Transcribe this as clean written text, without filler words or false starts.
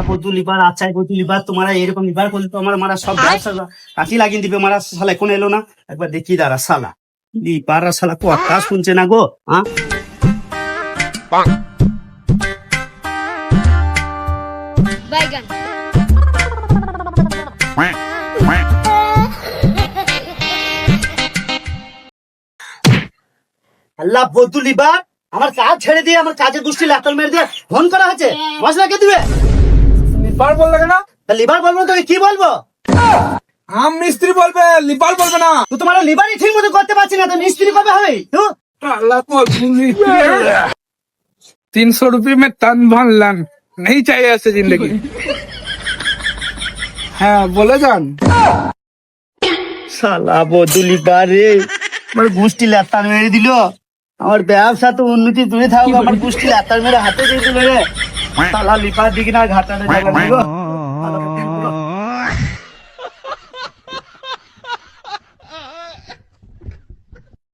বধু লিবার আচ্ছাই বধু লিবার তোমারা এরকম লিবার করলে তো আমার মারা সব কাঠি লাগিয়ে দিবে মারা শালা এখন এলো না একবার দেখি দাঁড়া শালা লিবার শালা কথা শুনছে না গো হ্যাঁ বাইগান আল্লাহ বধু লিবার আমার কাজ ছেড়ে দিয়ে আমার কাজের গোষ্ঠী ল্যাপটপ মেরে দিয়ে ফোন করা হচ্ছে মশলা কে দিবে লিপার বললে কেন? লিবার বলবো তোকে কি বলবো আম মিস্ত্রি বলবে, লিপার বলবে না। তো তোমার লিবারই ঠিক মতো করতে পারছি না তো মিস্ত্রি কবে হবে তো अल्लाह को 300 रुपये में तन भन लन नहीं चाहिए ऐसे जिंदगी। हाँ बोले जान শালা বধু লিবার রে আমার গোষ্ঠী ল্যাপটপ মেরে দিল আমার ব্যবসা তো উন্নতি দূরে থাকবে আমার গোষ্ঠী ল্যাপটপ মেরে হাতে দিয়ে দিল রে শালা লিবার দিকে না ঘাটালে যাবে